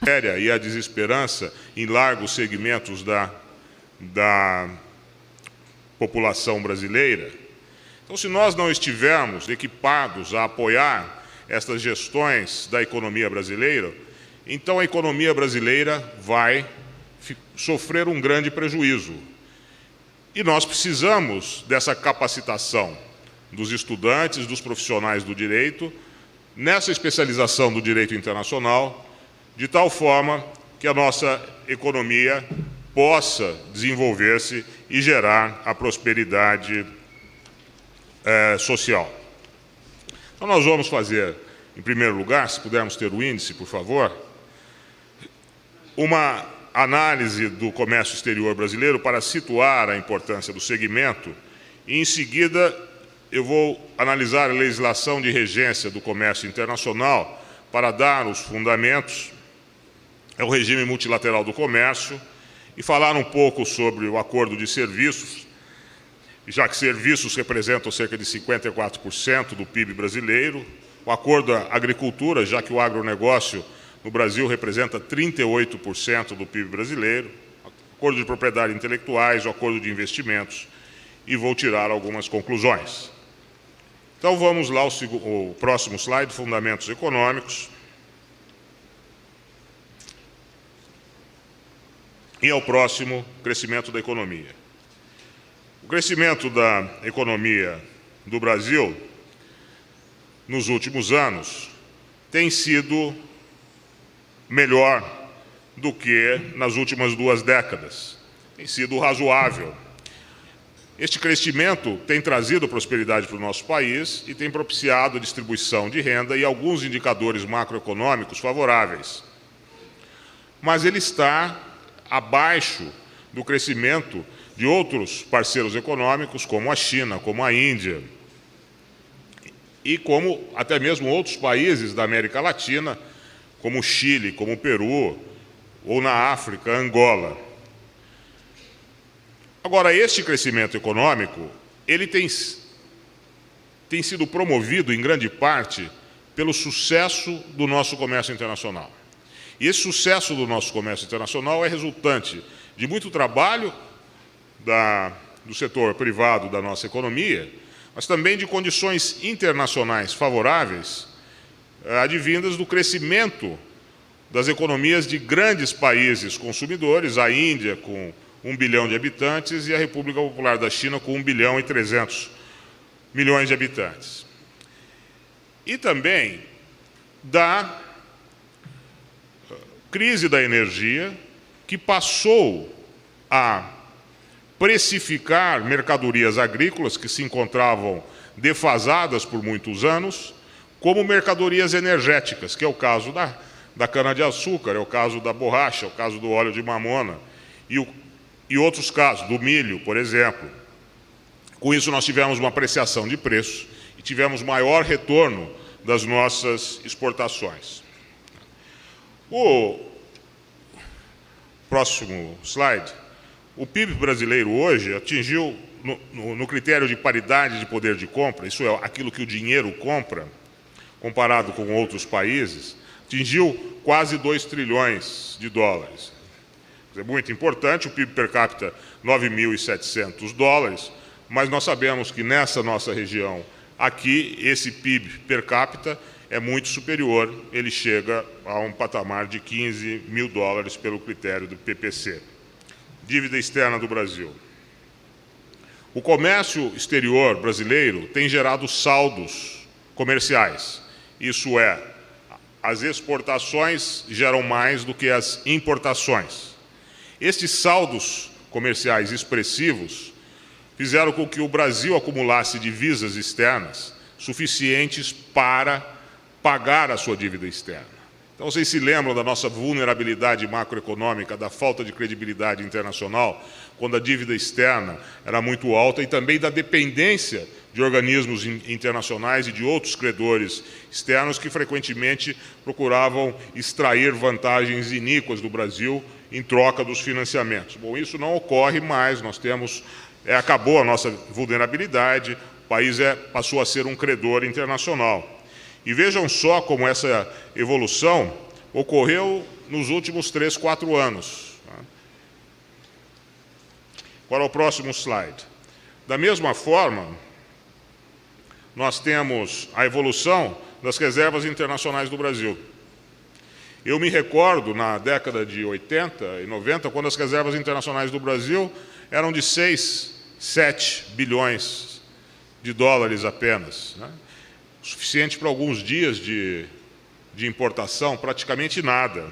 miséria e a desesperança em largos segmentos da população brasileira. Então, se nós não estivermos equipados a apoiar estas gestões da economia brasileira, então a economia brasileira vai sofrer um grande prejuízo. E nós precisamos dessa capacitação dos estudantes, dos profissionais do direito, nessa especialização do direito internacional, de tal forma que a nossa economia possa desenvolver-se e gerar a prosperidade social. Então, nós vamos fazer, em primeiro lugar, se pudermos ter o índice, por favor, uma análise do comércio exterior brasileiro para situar a importância do segmento e, em seguida, eu vou analisar a legislação de regência do comércio internacional para dar os fundamentos ao regime multilateral do comércio e falar um pouco sobre o acordo de serviços, já que serviços representam cerca de 54% do PIB brasileiro, o acordo da agricultura, já que o agronegócio no Brasil representa 38% do PIB brasileiro, o acordo de propriedade intelectuais, o acordo de investimentos, e vou tirar algumas conclusões. Então, vamos lá ao próximo slide, fundamentos econômicos. E ao próximo, crescimento da economia. O crescimento da economia do Brasil, nos últimos anos, tem sido melhor do que nas últimas 2 décadas. Tem sido razoável. Este crescimento tem trazido prosperidade para o nosso país e tem propiciado a distribuição de renda e alguns indicadores macroeconômicos favoráveis. Mas ele está abaixo do crescimento de outros parceiros econômicos, como a China, como a Índia, e como até mesmo outros países da América Latina, como o Chile, como o Peru, ou na África, Angola. Agora, este crescimento econômico, ele tem sido promovido, em grande parte, pelo sucesso do nosso comércio internacional. E esse sucesso do nosso comércio internacional é resultante de muito trabalho do setor privado da nossa economia, mas também de condições internacionais favoráveis, advindas do crescimento das economias de grandes países consumidores, a Índia com 1 bilhão de habitantes e a República Popular da China com 1 bilhão e 300 milhões de habitantes. E também da crise da energia, que passou a precificar mercadorias agrícolas que se encontravam defasadas por muitos anos, como mercadorias energéticas, que é o caso da cana-de-açúcar, é o caso da borracha, é o caso do óleo de mamona e outros casos, do milho, por exemplo. Com isso, nós tivemos uma apreciação de preço e tivemos maior retorno das nossas exportações. O próximo slide. O PIB brasileiro hoje atingiu, no critério de paridade de poder de compra, isso é aquilo que o dinheiro compra, comparado com outros países, atingiu quase 2 trilhões de dólares. É muito importante, o PIB per capita 9.700 dólares, mas nós sabemos que nessa nossa região, aqui, esse PIB per capita é muito superior, ele chega a um patamar de 15 mil dólares pelo critério do PPC. Dívida externa do Brasil. O comércio exterior brasileiro tem gerado saldos comerciais. Isso é, as exportações geram mais do que as importações. Estes saldos comerciais expressivos fizeram com que o Brasil acumulasse divisas externas suficientes para pagar a sua dívida externa. Então, vocês se lembram da nossa vulnerabilidade macroeconômica, da falta de credibilidade internacional, quando a dívida externa era muito alta, e também da dependência de organismos internacionais e de outros credores externos que frequentemente procuravam extrair vantagens iníquas do Brasil em troca dos financiamentos. Bom, isso não ocorre mais, nós temos, acabou a nossa vulnerabilidade, o país passou a ser um credor internacional. E vejam só como essa evolução ocorreu nos últimos 3, 4 anos. Qual é o próximo slide? Da mesma forma, nós temos a evolução das reservas internacionais do Brasil. Eu me recordo, na década de 80 e 90, quando as reservas internacionais do Brasil eram de 6, 7 bilhões de dólares apenas, né? Suficiente para alguns dias de importação, praticamente nada.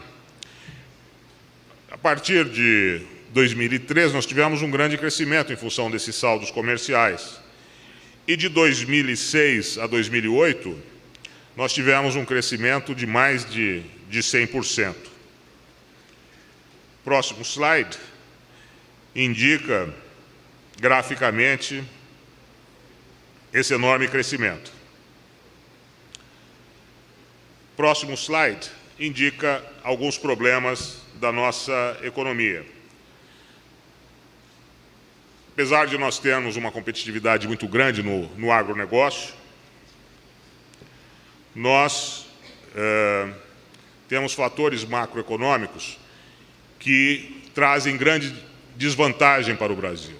A partir de 2003, nós tivemos um grande crescimento em função desses saldos comerciais. E de 2006 a 2008, nós tivemos um crescimento de mais de 100%. Próximo slide indica graficamente esse enorme crescimento. Próximo slide indica alguns problemas da nossa economia. Apesar de nós termos uma competitividade muito grande no agronegócio, nós temos fatores macroeconômicos que trazem grande desvantagem para o Brasil.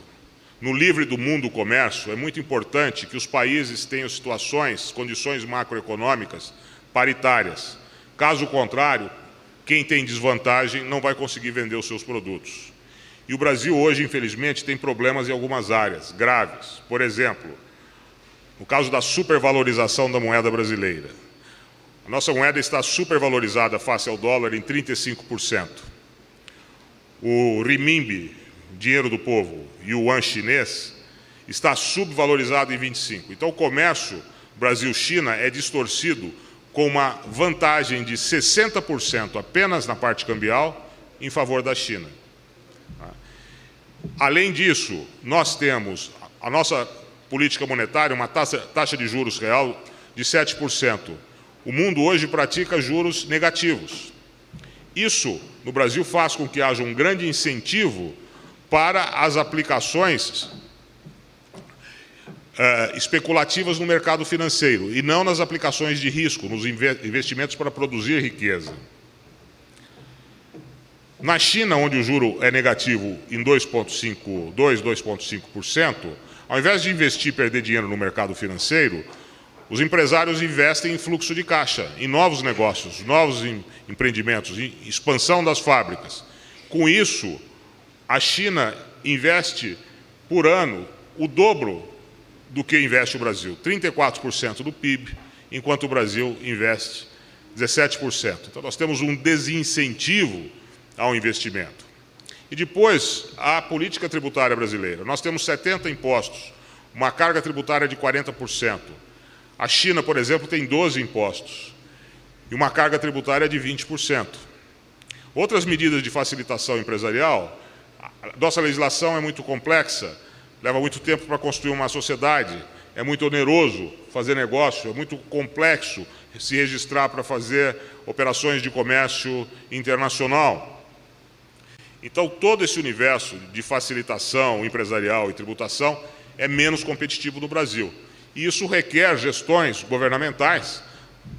No livre do mundo comércio, é muito importante que os países tenham condições macroeconômicas paritárias. Caso contrário, quem tem desvantagem não vai conseguir vender os seus produtos. E o Brasil hoje, infelizmente, tem problemas em algumas áreas graves. Por exemplo, no caso da supervalorização da moeda brasileira. A nossa moeda está supervalorizada face ao dólar em 35%. O renminbi, dinheiro do povo, e o yuan chinês, está subvalorizado em 25%. Então, o comércio Brasil-China é distorcido com uma vantagem de 60% apenas na parte cambial em favor da China. Além disso, nós temos a nossa política monetária, uma taxa de juros real de 7%. O mundo hoje pratica juros negativos. Isso, no Brasil, faz com que haja um grande incentivo para as aplicações especulativas no mercado financeiro e não nas aplicações de risco, nos investimentos para produzir riqueza. Na China, onde o juro é negativo em 2,5%, ao invés de investir e perder dinheiro no mercado financeiro, os empresários investem em fluxo de caixa, em novos negócios, novos empreendimentos, em expansão das fábricas. Com isso, a China investe por ano o dobro do que investe o Brasil, 34% do PIB, enquanto o Brasil investe 17%. Então, nós temos um desincentivo ao investimento. E depois, a política tributária brasileira. Nós temos 70 impostos, uma carga tributária de 40%. A China, por exemplo, tem 12 impostos e uma carga tributária de 20%. Outras medidas de facilitação empresarial, nossa legislação é muito complexa, leva muito tempo para construir uma sociedade, é muito oneroso fazer negócio, é muito complexo se registrar para fazer operações de comércio internacional. Então, todo esse universo de facilitação empresarial e tributação é menos competitivo no Brasil. E isso requer gestões governamentais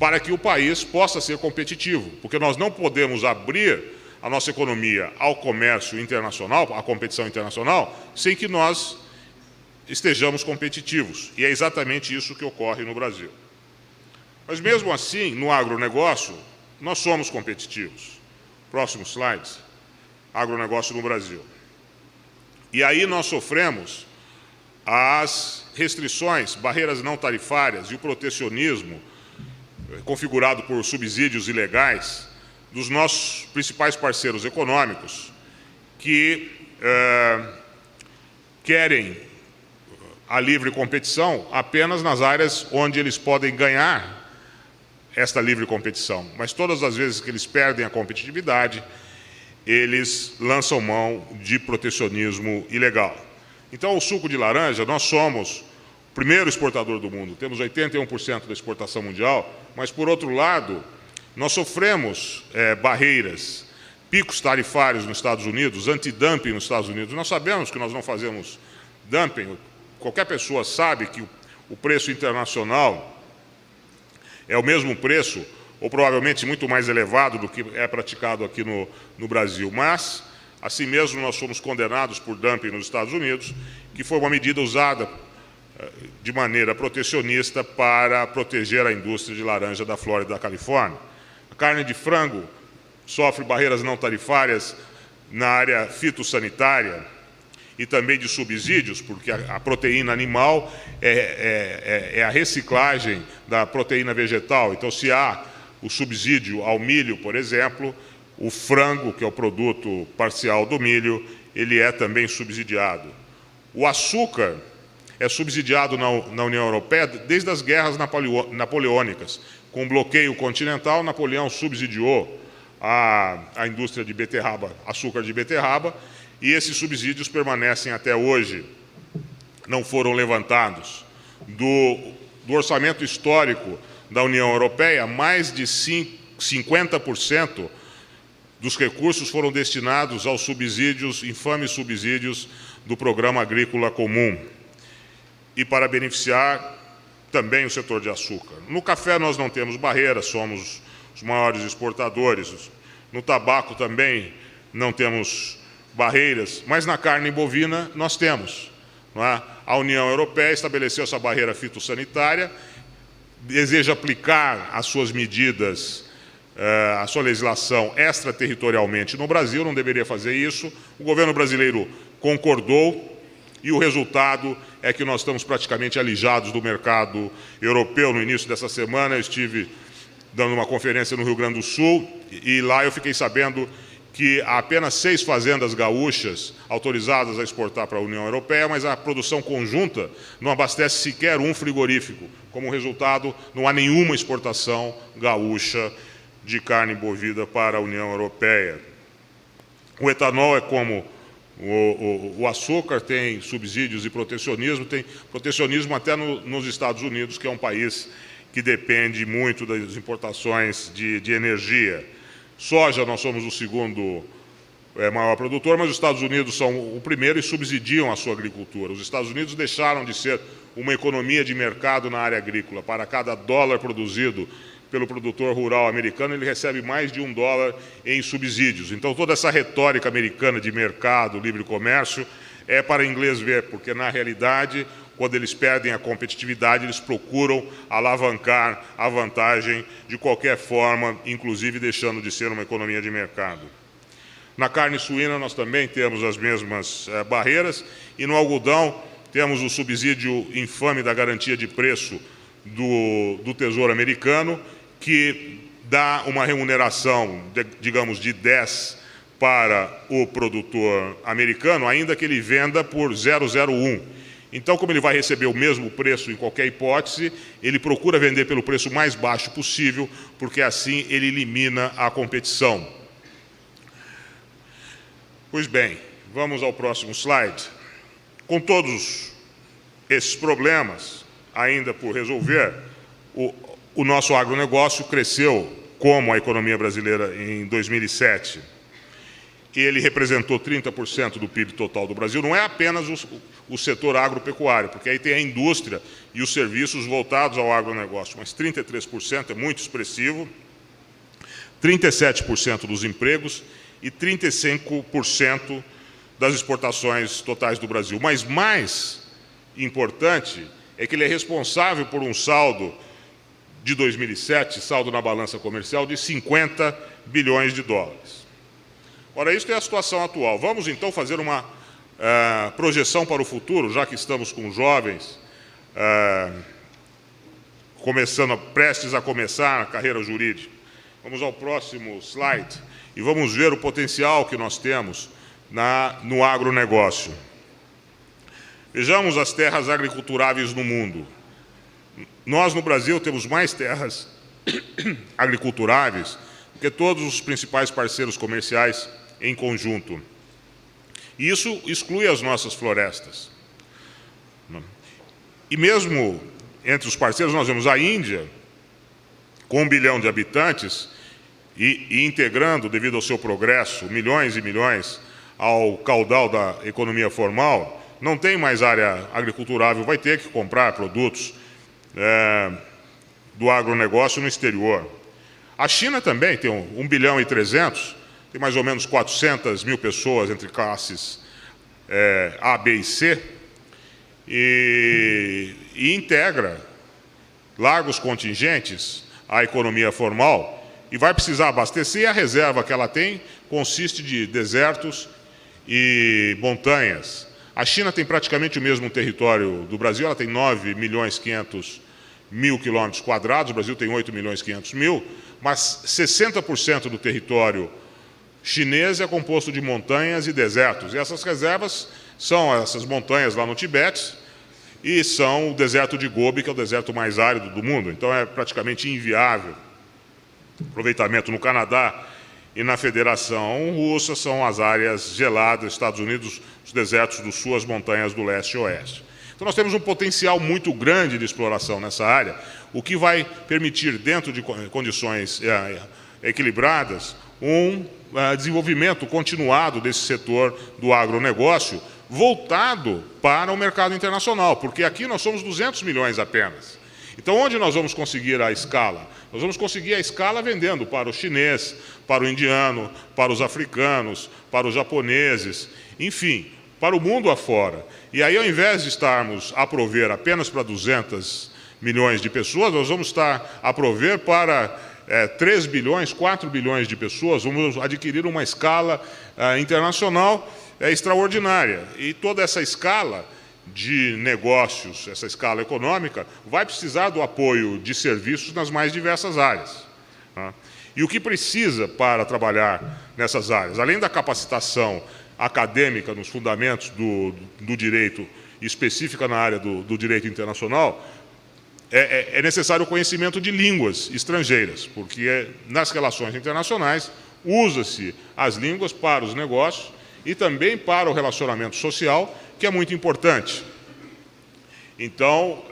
para que o país possa ser competitivo, porque nós não podemos abrir a nossa economia ao comércio internacional, à competição internacional, sem que nós estejamos competitivos. E é exatamente isso que ocorre no Brasil. Mas, mesmo assim, no agronegócio, nós somos competitivos. Próximo slide. Agronegócio no Brasil. E aí nós sofremos as restrições, barreiras não tarifárias e o protecionismo configurado por subsídios ilegais dos nossos principais parceiros econômicos que querem a livre competição apenas nas áreas onde eles podem ganhar esta livre competição. Mas todas as vezes que eles perdem a competitividade, eles lançam mão de protecionismo ilegal. Então, o suco de laranja, nós somos o primeiro exportador do mundo, temos 81% da exportação mundial, mas, por outro lado, nós sofremos barreiras, picos tarifários nos Estados Unidos, antidumping nos Estados Unidos. Nós sabemos que nós não fazemos dumping, qualquer pessoa sabe que o preço internacional é o mesmo preço ou provavelmente muito mais elevado do que é praticado aqui no Brasil. Mas, assim mesmo, nós fomos condenados por dumping nos Estados Unidos, que foi uma medida usada de maneira protecionista para proteger a indústria de laranja da Flórida e da Califórnia. A carne de frango sofre barreiras não tarifárias na área fitossanitária e também de subsídios, porque a proteína animal é a reciclagem da proteína vegetal. Então, se há o subsídio ao milho, por exemplo, o frango, que é o produto parcial do milho, ele é também subsidiado. O açúcar é subsidiado na União Europeia desde as guerras napoleônicas. Com o bloqueio continental, Napoleão subsidiou a indústria de beterraba, açúcar de beterraba, e esses subsídios permanecem até hoje, não foram levantados. Do orçamento histórico da União Europeia, mais de 50% dos recursos foram destinados aos subsídios, infames subsídios do Programa Agrícola Comum, e para beneficiar também o setor de açúcar. No café nós não temos barreiras, somos os maiores exportadores. No tabaco também não temos barreiras, mas na carne bovina nós temos. Não é? A União Europeia estabeleceu essa barreira fitossanitária, deseja aplicar as suas medidas, a sua legislação extraterritorialmente no Brasil, não deveria fazer isso. O governo brasileiro concordou e o resultado é que nós estamos praticamente alijados do mercado europeu. No início dessa semana eu estive dando uma conferência no Rio Grande do Sul e lá eu fiquei sabendo que há apenas 6 fazendas gaúchas autorizadas a exportar para a União Europeia, mas a produção conjunta não abastece sequer um frigorífico. Como resultado, não há nenhuma exportação gaúcha de carne bovina para a União Europeia. O etanol é como o açúcar, tem subsídios e protecionismo, tem protecionismo até nos Estados Unidos, que é um país que depende muito das importações de energia. Soja, nós somos o segundo maior produtor, mas os Estados Unidos são o primeiro e subsidiam a sua agricultura. Os Estados Unidos deixaram de ser uma economia de mercado na área agrícola. Para cada dólar produzido pelo produtor rural americano, ele recebe mais de $1 em subsídios. Então, toda essa retórica americana de mercado, livre comércio, é para inglês ver, porque, na realidade, quando eles perdem a competitividade, eles procuram alavancar a vantagem de qualquer forma, inclusive deixando de ser uma economia de mercado. Na carne suína, nós também temos as mesmas barreiras, e no algodão temos o subsídio infame da garantia de preço do Tesouro Americano, que dá uma remuneração, digamos, de 10 para o produtor americano, ainda que ele venda por 0,01. Então, como ele vai receber o mesmo preço em qualquer hipótese, ele procura vender pelo preço mais baixo possível, porque assim ele elimina a competição. Pois bem, vamos ao próximo slide. Com todos esses problemas ainda por resolver, o nosso agronegócio cresceu como a economia brasileira em 2007. Ele representou 30% do PIB total do Brasil. Não é apenas o setor agropecuário, porque aí tem a indústria e os serviços voltados ao agronegócio, mas 33% é muito expressivo, 37% dos empregos e 35% das exportações totais do Brasil. Mas mais importante é que ele é responsável por um saldo de 2007, saldo na balança comercial, de 50 bilhões de dólares. Ora, isso é a situação atual. Vamos, então, fazer uma projeção para o futuro, já que estamos com jovens prestes a começar a carreira jurídica. Vamos ao próximo slide e vamos ver o potencial que nós temos no agronegócio. Vejamos as terras agriculturáveis no mundo. Nós, no Brasil, temos mais terras agriculturáveis do que todos os principais parceiros comerciais em conjunto. E isso exclui as nossas florestas. E mesmo entre os parceiros, nós vemos a Índia, com 1 bilhão de habitantes, e integrando, devido ao seu progresso, milhões e milhões ao caudal da economia formal, não tem mais área agriculturável, vai ter que comprar produtos do agronegócio no exterior. A China também tem 1 bilhão e 300, tem mais ou menos 400 mil pessoas entre classes A, B e C, e integra largos contingentes à economia formal e vai precisar abastecer, e a reserva que ela tem consiste de desertos e montanhas. A China tem praticamente o mesmo território do Brasil, ela tem 9 milhões e 500 mil quilômetros quadrados, o Brasil tem 8 milhões e 500 mil, mas 60% do território chinês é composto de montanhas e desertos. E essas reservas são essas montanhas lá no Tibete e são o deserto de Gobi, que é o deserto mais árido do mundo. Então é praticamente inviável. Aproveitamento no Canadá e na Federação Russa são as áreas geladas, Estados Unidos, os desertos do sul, as montanhas do leste e oeste. Então nós temos um potencial muito grande de exploração nessa área, o que vai permitir, dentro de condições equilibradas, um desenvolvimento continuado desse setor do agronegócio, voltado para o mercado internacional, porque aqui nós somos 200 milhões apenas. Então, onde nós vamos conseguir a escala? Nós vamos conseguir a escala vendendo para o chinês, para o indiano, para os africanos, para os japoneses, enfim, para o mundo afora. E aí, ao invés de estarmos a prover apenas para 200 milhões de pessoas, nós vamos estar a prover para 3 bilhões, 4 bilhões de pessoas, vamos adquirir uma escala internacional extraordinária. E toda essa escala de negócios, essa escala econômica, vai precisar do apoio de serviços nas mais diversas áreas. Tá? E o que precisa para trabalhar nessas áreas? Além da capacitação acadêmica nos fundamentos do direito, específica na área do direito internacional, é necessário o conhecimento de línguas estrangeiras, porque nas relações internacionais usa-se as línguas para os negócios e também para o relacionamento social, que é muito importante. Então,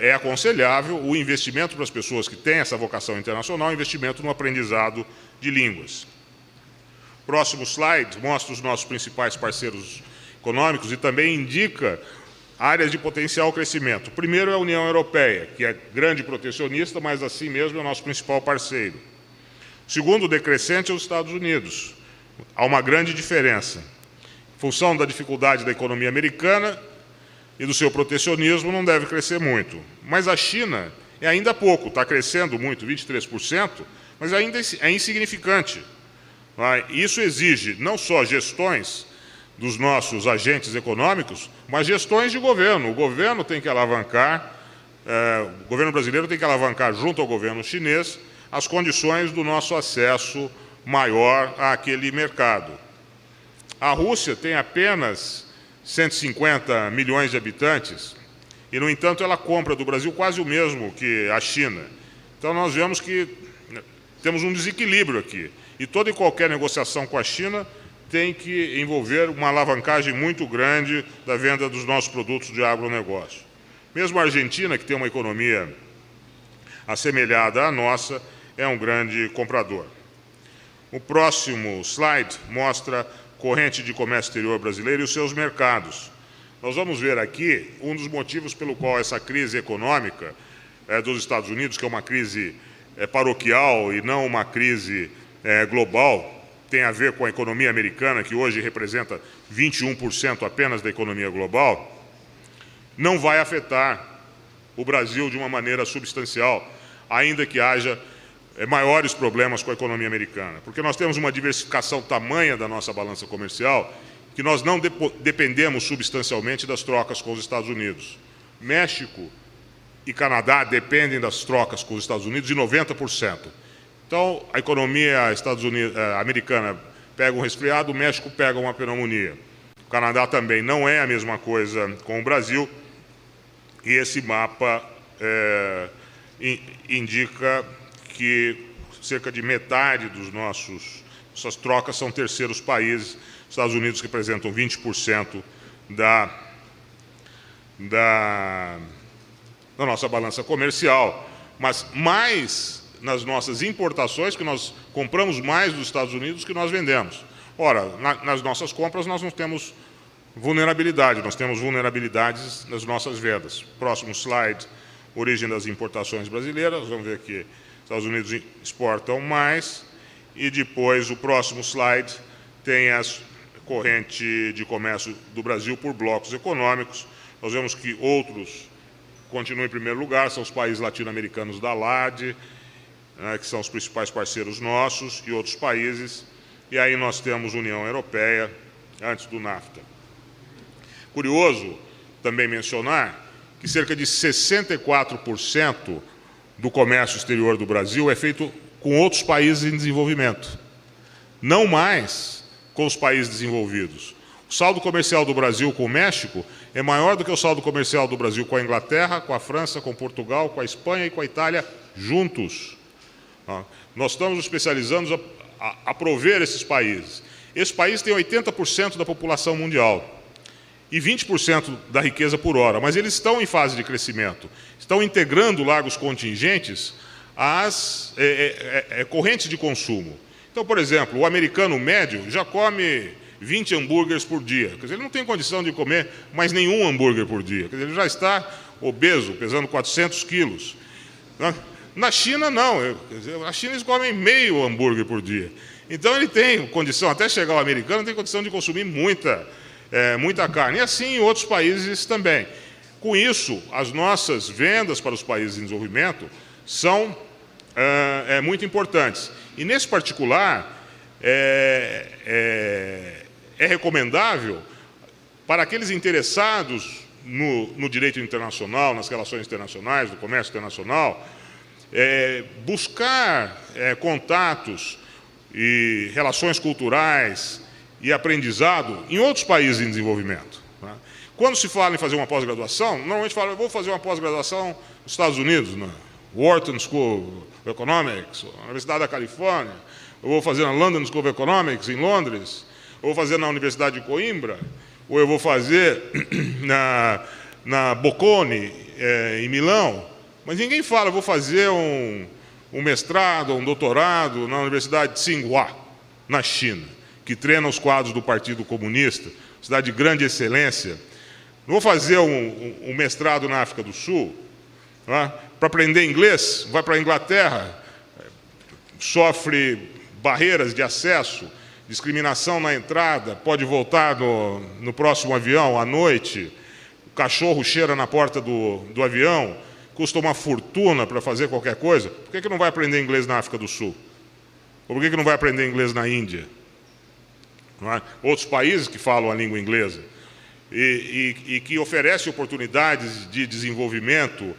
é aconselhável o investimento para as pessoas que têm essa vocação internacional, o investimento no aprendizado de línguas. Próximo slide mostra os nossos principais parceiros econômicos e também indica áreas de potencial crescimento. O primeiro é a União Europeia, que é grande protecionista, mas assim mesmo é o nosso principal parceiro. O segundo decrescente é os Estados Unidos. Há uma grande diferença. Em função da dificuldade da economia americana e do seu protecionismo, não deve crescer muito. Mas a China é ainda pouco, está crescendo muito, 23%, mas ainda é insignificante. Isso exige não só gestões dos nossos agentes econômicos, mas gestões de governo. O governo tem que alavancar, o governo brasileiro tem que alavancar junto ao governo chinês as condições do nosso acesso maior àquele mercado. A Rússia tem apenas 150 milhões de habitantes e, no entanto, ela compra do Brasil quase o mesmo que a China. Então, nós vemos que temos um desequilíbrio aqui. E toda e qualquer negociação com a China tem que envolver uma alavancagem muito grande da venda dos nossos produtos de agronegócio. Mesmo a Argentina, que tem uma economia assemelhada à nossa, é um grande comprador. O próximo slide mostra corrente de comércio exterior brasileiro e os seus mercados. Nós vamos ver aqui um dos motivos pelo qual essa crise econômica dos Estados Unidos, que é uma crise paroquial e não uma crise global, tem a ver com a economia americana, que hoje representa 21% apenas da economia global, não vai afetar o Brasil de uma maneira substancial, ainda que haja maiores problemas com a economia americana, porque nós temos uma diversificação tamanha da nossa balança comercial que nós não dependemos substancialmente das trocas com os Estados Unidos. México e Canadá dependem das trocas com os Estados Unidos de 90%. Então, a economia americana pega um resfriado, o México pega uma pneumonia. O Canadá também não é a mesma coisa com o Brasil, e esse mapa indica que cerca de metade dos nossas trocas são terceiros países. Os Estados Unidos representam 20% da nossa balança comercial, mas mais nas nossas importações, que nós compramos mais dos Estados Unidos que nós vendemos. Ora, nas nossas compras nós não temos vulnerabilidade, nós temos vulnerabilidades nas nossas vendas. Próximo slide, origem das importações brasileiras. Vamos ver que Estados Unidos exportam mais. E depois, o próximo slide, tem a corrente de comércio do Brasil por blocos econômicos. Nós vemos que outros continuam em primeiro lugar, são os países latino-americanos da LAD, que são os principais parceiros nossos, e outros países. E aí nós temos União Europeia, antes do NAFTA. Curioso também mencionar que cerca de 64% do comércio exterior do Brasil é feito com outros países em desenvolvimento, não mais com os países desenvolvidos. O saldo comercial do Brasil com o México é maior do que o saldo comercial do Brasil com a Inglaterra, com a França, com Portugal, com a Espanha e com a Itália juntos. Nós estamos nos especializando a prover esses países. Esse país tem 80% da população mundial e 20% da riqueza por hora, mas eles estão em fase de crescimento, estão integrando largos contingentes às correntes de consumo. Então, por exemplo, o americano médio já come 20 hambúrgueres por dia. Quer dizer, ele não tem condição de comer mais nenhum hambúrguer por dia. Quer dizer, ele já está obeso, pesando 400 quilos. Na China, não. Quer dizer, na China eles comem meio hambúrguer por dia. Então, ele tem condição, até chegar ao americano, tem condição de consumir muita carne. E assim em outros países também. Com isso, as nossas vendas para os países em desenvolvimento são muito importantes. E, nesse particular, é recomendável para aqueles interessados no direito internacional, nas relações internacionais, no comércio internacional, buscar contatos e relações culturais e aprendizado em outros países em desenvolvimento. Né? Quando se fala em fazer uma pós-graduação, normalmente fala, eu vou fazer uma pós-graduação nos Estados Unidos, na Wharton School of Economics, na Universidade da Califórnia, eu vou fazer na London School of Economics, em Londres, ou vou fazer na Universidade de Coimbra, ou eu vou fazer na Bocconi, em Milão. Mas ninguém fala, eu vou fazer um mestrado, um doutorado na Universidade de Tsinghua, na China, que treina os quadros do Partido Comunista, cidade de grande excelência. Não vou fazer um mestrado na África do Sul, para aprender inglês, vai para a Inglaterra, sofre barreiras de acesso, discriminação na entrada, pode voltar no próximo avião à noite, o cachorro cheira na porta do avião, custa uma fortuna para fazer qualquer coisa. Por que não vai aprender inglês na África do Sul? Ou por que não vai aprender inglês na Índia? Não é? Outros países que falam a língua inglesa e que oferecem oportunidades de desenvolvimento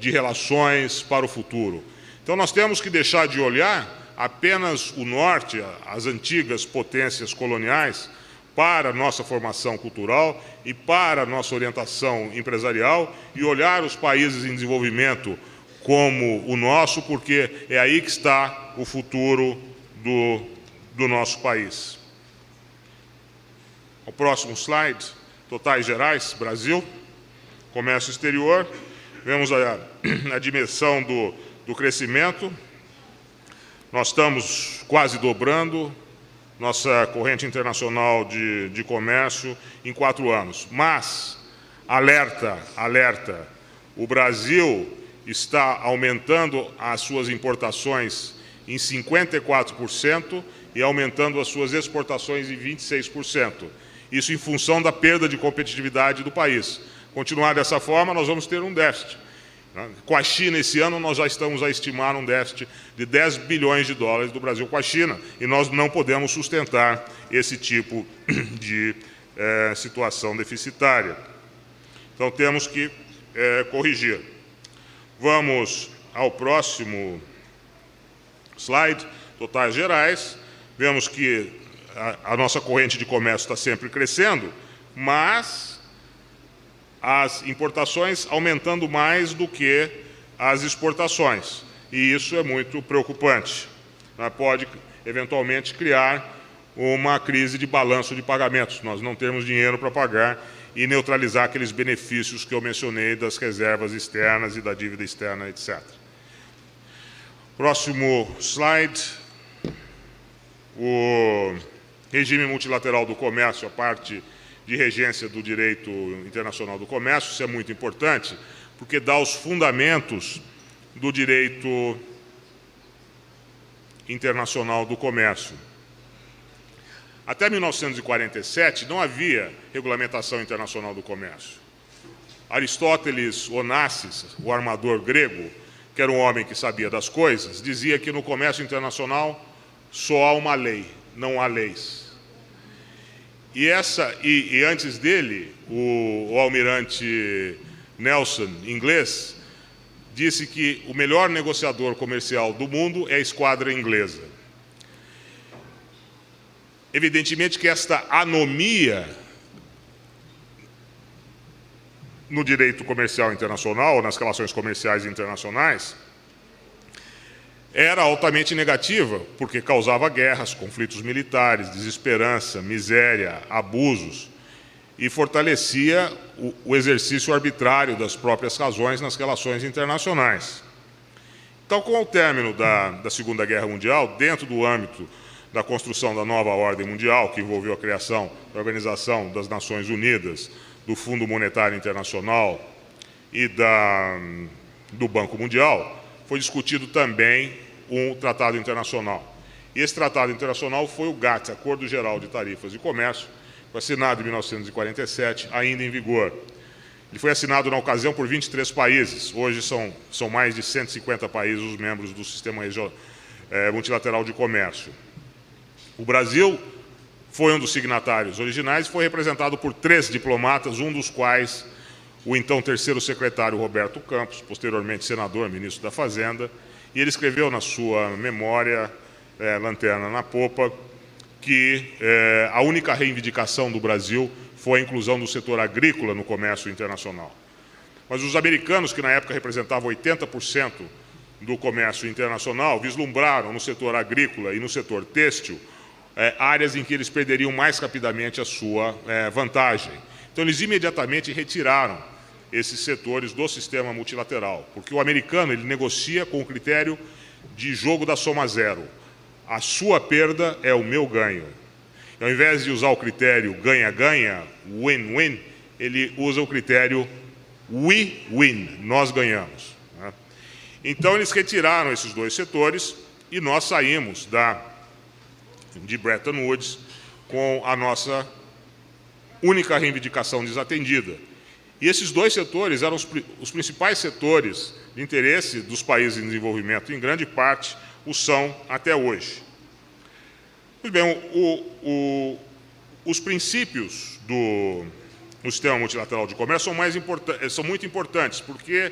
de relações para o futuro. Então, nós temos que deixar de olhar apenas o norte, as antigas potências coloniais, para a nossa formação cultural e para a nossa orientação empresarial e olhar os países em desenvolvimento como o nosso, porque é aí que está o futuro do nosso país. O próximo slide, totais gerais, Brasil, comércio exterior. Vemos a dimensão do crescimento. Nós estamos quase dobrando nossa corrente internacional de comércio em 4 anos. Mas, alerta, o Brasil está aumentando as suas importações em 54% e aumentando as suas exportações em 26%. Isso em função da perda de competitividade do país. Continuar dessa forma, nós vamos ter um déficit. Com a China, esse ano, nós já estamos a estimar um déficit de 10 bilhões de dólares do Brasil com a China, e nós não podemos sustentar esse tipo de situação deficitária. Então, temos que corrigir. Vamos ao próximo slide, totais gerais. Vemos que a nossa corrente de comércio está sempre crescendo, mas as importações aumentando mais do que as exportações. E isso é muito preocupante. Pode, eventualmente, criar uma crise de balanço de pagamentos. Nós não temos dinheiro para pagar e neutralizar aqueles benefícios que eu mencionei das reservas externas e da dívida externa, etc. Próximo slide. O regime multilateral do comércio, a parte de regência do direito internacional do comércio. Isso é muito importante, porque dá os fundamentos do direito internacional do comércio. Até 1947 não havia regulamentação internacional do comércio. Aristóteles Onassis, o armador grego, que era um homem que sabia das coisas, dizia que no comércio internacional só há uma lei, não há leis. E antes dele, o almirante Nelson, inglês, disse que o melhor negociador comercial do mundo é a esquadra inglesa. Evidentemente que esta anomia no direito comercial internacional, nas relações comerciais internacionais, era altamente negativa, porque causava guerras, conflitos militares, desesperança, miséria, abusos, e fortalecia o exercício arbitrário das próprias razões nas relações internacionais. Então, com o término da Segunda Guerra Mundial, dentro do âmbito da construção da nova ordem mundial, que envolveu a criação da Organização das Nações Unidas, do Fundo Monetário Internacional e do Banco Mundial, foi discutido também um tratado internacional. E esse tratado internacional foi o GATT, Acordo Geral de Tarifas e Comércio, foi assinado em 1947, ainda em vigor. Ele foi assinado na ocasião por 23 países. Hoje são mais de 150 países os membros do Sistema Multilateral de Comércio. O Brasil foi um dos signatários originais e foi representado por 3 diplomatas, um dos quais o então terceiro secretário Roberto Campos, posteriormente senador, ministro da Fazenda, e ele escreveu na sua memória, Lanterna na Popa, que a única reivindicação do Brasil foi a inclusão do setor agrícola no comércio internacional. Mas os americanos, que na época representavam 80% do comércio internacional, vislumbraram no setor agrícola e no setor têxtil áreas em que eles perderiam mais rapidamente a sua vantagem. Então, eles imediatamente retiraram esses setores do sistema multilateral, porque o americano ele negocia com o critério de jogo da soma zero. A sua perda é o meu ganho. E, ao invés de usar o critério ganha-ganha, win-win, ele usa o critério we win, nós ganhamos. Né? Então, eles retiraram esses 2 setores e nós saímos de Bretton Woods com a nossa única reivindicação desatendida. E esses 2 setores eram os principais setores de interesse dos países em desenvolvimento, em grande parte o são até hoje. Pois bem, os princípios do sistema multilateral de comércio são muito importantes, porque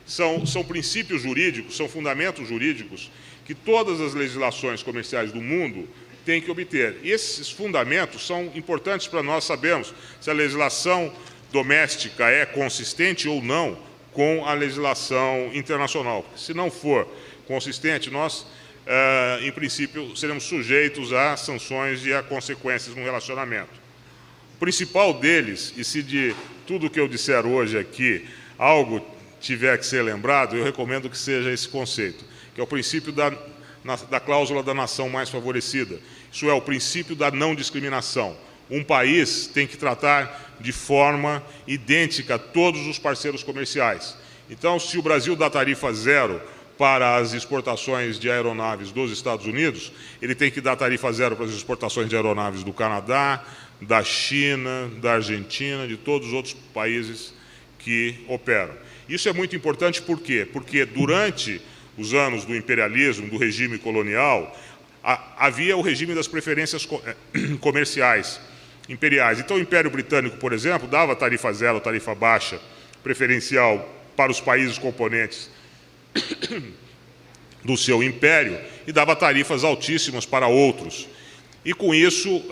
são princípios jurídicos, são fundamentos jurídicos que todas as legislações comerciais do mundo têm que obter. E esses fundamentos são importantes para nós sabermos se a legislação doméstica é consistente ou não com a legislação internacional. Se não for consistente, nós, em princípio, seremos sujeitos a sanções e a consequências no relacionamento. O principal deles, e se de tudo que eu disser hoje aqui algo tiver que ser lembrado, eu recomendo que seja esse conceito, que é o princípio da cláusula da nação mais favorecida. Isso é o princípio da não discriminação. Um país tem que tratar de forma idêntica todos os parceiros comerciais. Então, se o Brasil dá tarifa zero para as exportações de aeronaves dos Estados Unidos, ele tem que dar tarifa zero para as exportações de aeronaves do Canadá, da China, da Argentina, de todos os outros países que operam. Isso é muito importante por quê? Porque durante os anos do imperialismo, do regime colonial, havia o regime das preferências comerciais imperiais. Então, o Império Britânico, por exemplo, dava tarifa zero, tarifa baixa, preferencial para os países componentes do seu império e dava tarifas altíssimas para outros. E, com isso,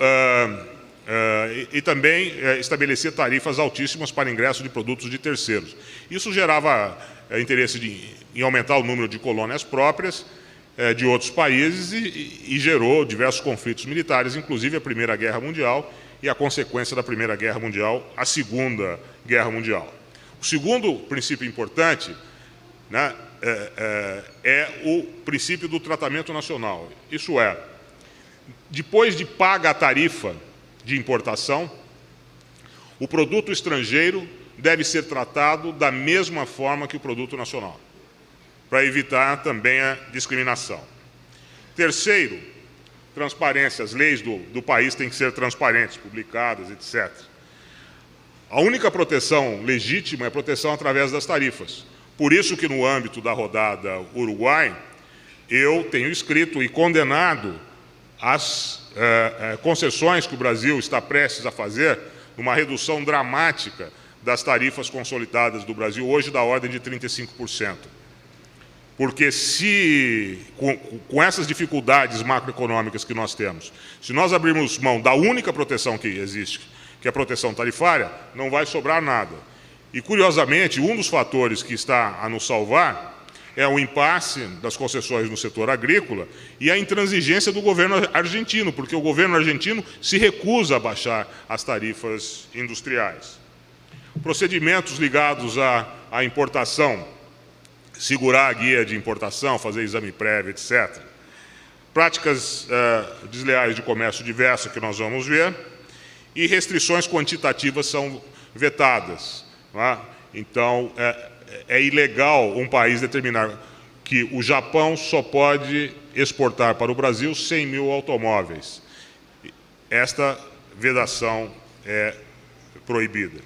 também estabelecia tarifas altíssimas para ingresso de produtos de terceiros. Isso gerava interesse em aumentar o número de colônias próprias de outros países e gerou diversos conflitos militares, inclusive a Primeira Guerra Mundial e a consequência da Primeira Guerra Mundial, a Segunda Guerra Mundial. O segundo princípio importante, né, é o princípio do tratamento nacional. Isso é, depois de paga a tarifa de importação, o produto estrangeiro deve ser tratado da mesma forma que o produto nacional, para evitar também a discriminação. Terceiro, transparência. As leis do país têm que ser transparentes, publicadas, etc. A única proteção legítima é a proteção através das tarifas. Por isso que, no âmbito da rodada Uruguai, eu tenho escrito e condenado as concessões que o Brasil está prestes a fazer, numa redução dramática das tarifas consolidadas do Brasil, hoje da ordem de 35%. Porque se, com essas dificuldades macroeconômicas que nós temos, se nós abrirmos mão da única proteção que existe, que é a proteção tarifária, não vai sobrar nada. E, curiosamente, um dos fatores que está a nos salvar é o impasse das concessões no setor agrícola e a intransigência do governo argentino, porque o governo argentino se recusa a baixar as tarifas industriais. Procedimentos ligados à importação, segurar a guia de importação, fazer exame prévio, etc. Práticas desleais de comércio diverso, que nós vamos ver, e restrições quantitativas são vetadas. Não é? Então, é ilegal um país determinar que o Japão só pode exportar para o Brasil 100 mil automóveis. Esta vedação é proibida.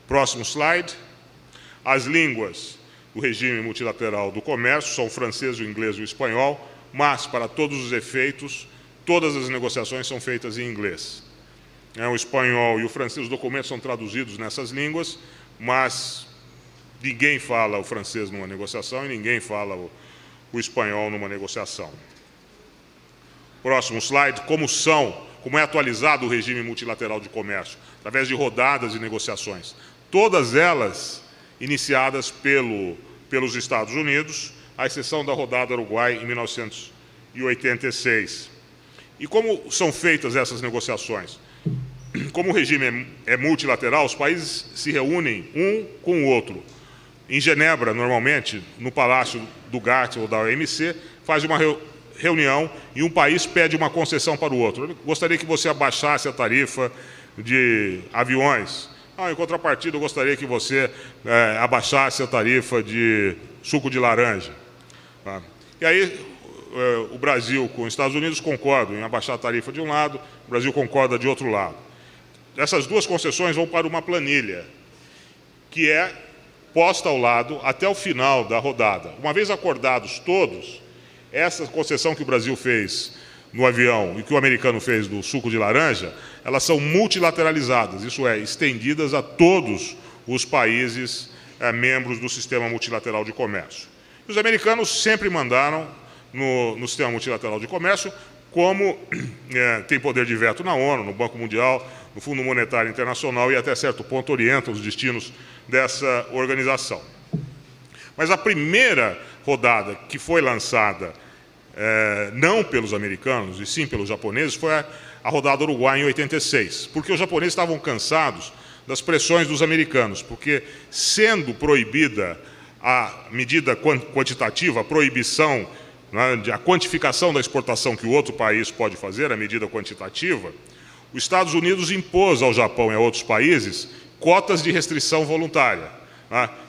Próximo slide. As línguas do regime multilateral do comércio são o francês, o inglês e o espanhol, mas, para todos os efeitos, todas as negociações são feitas em inglês. O espanhol e o francês, os documentos são traduzidos nessas línguas, mas ninguém fala o francês numa negociação e ninguém fala o espanhol numa negociação. Próximo slide. Como é atualizado o regime multilateral de comércio? Através de rodadas de negociações. Todas elas iniciadas pelos Estados Unidos, à exceção da rodada Uruguai em 1986. E como são feitas essas negociações? Como o regime é multilateral, os países se reúnem um com o outro. Em Genebra, normalmente, no Palácio do GATT ou da OMC, faz uma reunião e um país pede uma concessão para o outro. Eu gostaria que você abaixasse a tarifa de aviões. Em contrapartida, eu gostaria que você abaixasse a tarifa de suco de laranja. Tá? E aí, o Brasil com os Estados Unidos concordam em abaixar a tarifa de um lado, o Brasil concorda de outro lado. Essas duas concessões vão para uma planilha, que é posta ao lado até o final da rodada. Uma vez acordados todos, essa concessão que o Brasil fez no avião e que o americano fez do suco de laranja, elas são multilateralizadas, isso é, estendidas a todos os países membros do sistema multilateral de comércio. Os americanos sempre mandaram no sistema multilateral de comércio, como tem poder de veto na ONU, no Banco Mundial, no Fundo Monetário Internacional e até certo ponto orientam os destinos dessa organização. Mas a primeira rodada que foi lançada não pelos americanos, e sim pelos japoneses, foi a rodada Uruguai em 86, porque os japoneses estavam cansados das pressões dos americanos, porque sendo proibida a medida quantitativa, a proibição, a quantificação da exportação que o outro país pode fazer, a medida quantitativa, os Estados Unidos impôs ao Japão e a outros países cotas de restrição voluntária.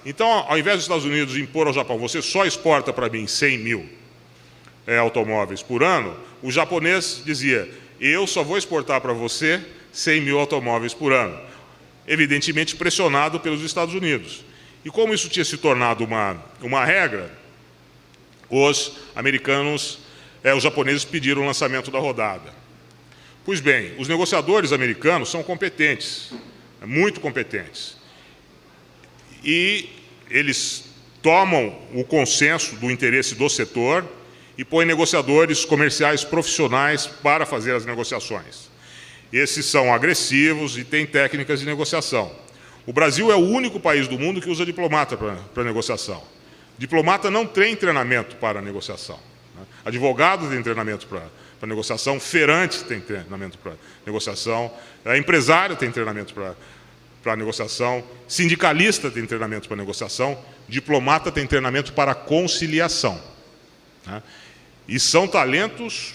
Então, ao invés dos Estados Unidos impor ao Japão, você só exporta para mim 100 mil automóveis por ano, o japonês dizia, eu só vou exportar para você 100 mil automóveis por ano, evidentemente pressionado pelos Estados Unidos. E como isso tinha se tornado uma regra, os japoneses pediram o lançamento da rodada. Pois bem, os negociadores americanos são competentes, muito competentes. E eles tomam o consenso do interesse do setor e põem negociadores comerciais profissionais para fazer as negociações. Esses são agressivos e têm técnicas de negociação. O Brasil é o único país do mundo que usa diplomata para negociação. Diplomata não tem treinamento para negociação. Advogado tem treinamento para negociação, feirante tem treinamento para negociação, empresário tem treinamento para negociação, sindicalista tem treinamento para negociação, diplomata tem treinamento para conciliação. E são talentos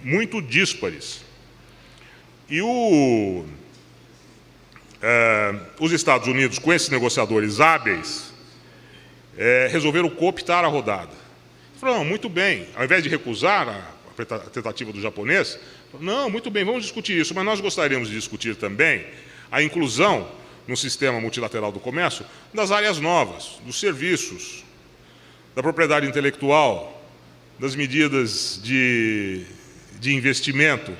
muito díspares. E os Estados Unidos, com esses negociadores hábeis, resolveram cooptar a rodada. Falaram, não, muito bem, ao invés de recusar a tentativa do japonês, não, muito bem, vamos discutir isso, mas nós gostaríamos de discutir também a inclusão no sistema multilateral do comércio das áreas novas, dos serviços, da propriedade intelectual, das medidas de investimento.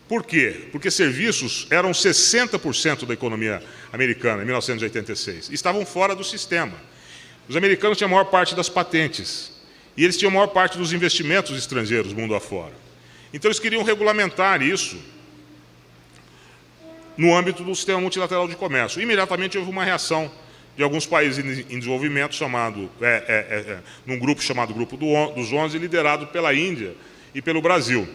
Por quê? Porque serviços eram 60% da economia americana em 1986. Estavam fora do sistema. Os americanos tinham a maior parte das patentes. E eles tinham a maior parte dos investimentos estrangeiros mundo afora. Então eles queriam regulamentar isso no âmbito do sistema multilateral de comércio. Imediatamente houve uma reação de alguns países em desenvolvimento, num grupo chamado Grupo dos 11, liderado pela Índia e pelo Brasil,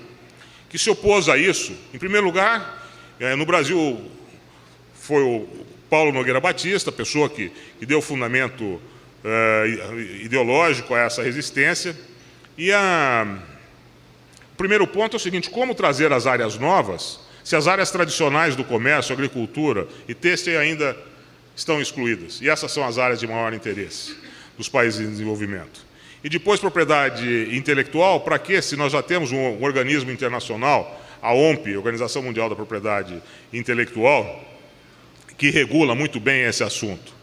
que se opôs a isso. Em primeiro lugar, no Brasil foi o Paulo Nogueira Batista, a pessoa que deu fundamento ideológico a essa resistência. E o primeiro ponto é o seguinte: como trazer as áreas novas, se as áreas tradicionais do comércio, agricultura e têxtil ainda estão excluídas? E essas são as áreas de maior interesse dos países em desenvolvimento. E depois, propriedade intelectual, para quê? Se nós já temos um organismo internacional, a OMP, Organização Mundial da Propriedade Intelectual, que regula muito bem esse assunto.